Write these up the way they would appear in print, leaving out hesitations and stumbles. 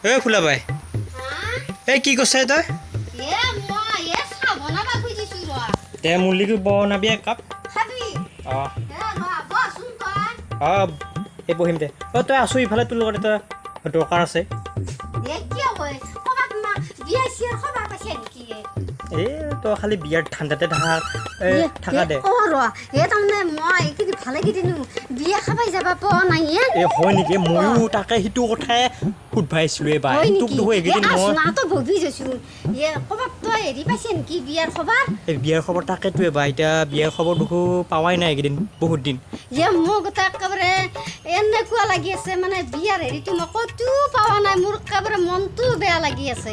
এ ফুলা বাই এই কি কৈছে তই তে মুৰ্গী বনাবি এক কাপ অঁ অঁ এই বহিম দে অঁ তই আছো ইফালে তোৰ লগত এটা দৰকাৰ আছে এই তই খালি বিয়াৰ ঠাণ্ডাতে থাকা দে এই হয় নেকি ময়ো তাকে সেইটো কথাই সুধবাইছিলোঁ এইবাৰ তোক দেখোঁ এইকেইদিন বিয়াৰ খবৰ তাকেতো এইবাৰ এতিয়া বিয়াৰ খবৰ দেখোঁ পাৱাই নাই এইকেইদিন বহুত দিন মোক একেবাৰে এনেকুৱা লাগি আছে মানে বিয়াৰ হেৰিটো মই ক'তো পোৱা নাই মোৰ একেবাৰে মনটো বেয়া লাগি আছে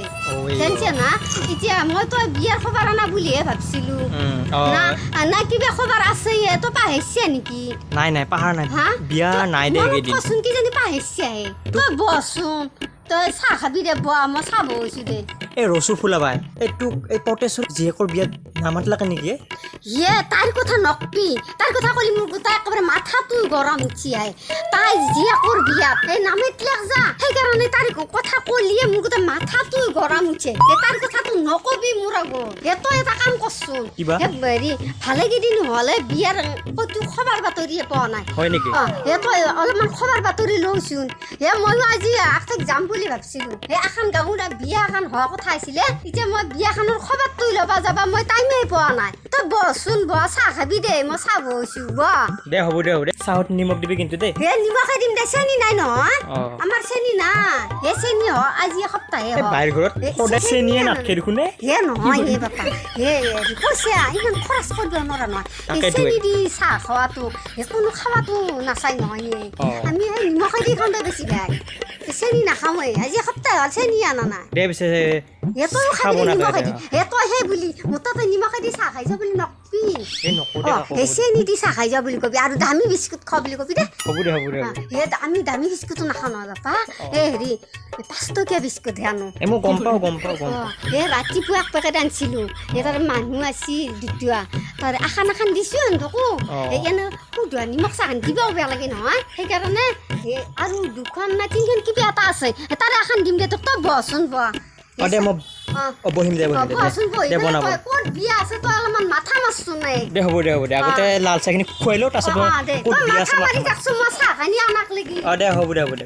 জানিছে না এতিয়া মই তই বিয়াৰ খবৰ আনা বুলিহে ভাবিছিলোঁ না কিবা খবৰ আছে তই পাহৰিছে নেকি নাই নাই পাহাৰ নাই বিয়া নাই দে এইকেইদিন কচোন কিজানি পাহৰিছে তই বহচোন তই চাহ খাবি দে বহ মই চাহ বহিছোঁ দে এই ৰচু ফুলাবাই এই তোক এই পটেশ্বৰ জীয়েকৰ বিয়াত নামাতলাকে নেকি তাইৰ কথা নকবি তাইৰ কথা ক'লি মোৰ গোটাই একেবাৰে মাথাটো গৰম উঠি আহে তাই জীয়েকৰ বিয়াত এই নামাতলাক যা সেইকাৰণে তাইৰ কথা ক'লিয়ে মোৰ গোটেই মাথাটো গৰম উঠে তাইৰ কথাটো নকবি মোৰ আগত তই এটা কাম কৰচোন হেৰি ভালেকেইদিন হ'লে বিয়াৰ ক'তো খবৰ বাতৰিয়ে পোৱা নাই হয় নেকি তই অলপমান খবৰ বাতৰি লওঁচোন ময়ো আজি আঠক যাম বুলি ভাবিছিলোঁ এখন গাঁৱৰ বিয়া এখন হোৱা কথা আছিলে এতিয়া মই বিয়াখনৰ খবৰটো ল'ব যাবা মই টাইমেই পোৱা নাই তই বহচোন বহ চাহ খাবি দে মই চাহ বহিছোঁ বহ দে হ'ব দে চাহত নিমখ দিবি কিন্তু দেই নিমখে দিম দে চেনি নাই নহয় আমাৰ চেনি নাই চেনি হ আজি এসপ্তাহে বাহিৰ ঘৰত সদায় চেনিয়ে নাথাকে দেখোন নহয় বাপা পইচা ইমান খৰচ কৰিব নোৱাৰা নহয় চেনি দি চাহ খোৱাটো কোনো খাৱাটো নাচাই নহয় আমি নিমখে দি খাওঁতে বেছি বেয়া চেনি নাখাওঁৱে আজি এসপ্তাহ হ'ল চেনি আনা নাই দে পিছে তইও খাবি নিমখে দি তই সেই বুলি মোৰ তাতে নিমখে দি চাহ খাই যা বুলি নকবি চেনি দি চাহ খাই যা বুলি কবি আৰু দামী বিস্কুট খোৱা বুলি কবি দে হ'ব দে আমি দামী বিস্কুটো নাখাওঁ নহয় বাপা হেৰি 5 টকীয়া বিস্কুট হে আনো মই গম পাওঁ ৰাতিপুৱা এক পেকেট আনিছিলোঁ তাৰ মানুহ আছিল দুটা তাৰ এখন দিছোঁ সিহঁতকো এনে সুধোৱা নিমখ চাহখন দিবও বেয়া লাগে নহয় সেইকাৰণে আৰু 2খন না 3খন কিবা এটা আছে তাৰে এখন দিম দে তোক তই বহচোন বহ দে মই বহিম দে ক'ত বিয়া আছে তই অলপমান মাথা মাৰচোন দে হ'ব দে আগতে লাল চাহখিনি খুৱাই লওঁ তাৰপিছত মই চাহ খানি আনাক লাগি দে হ'ব দে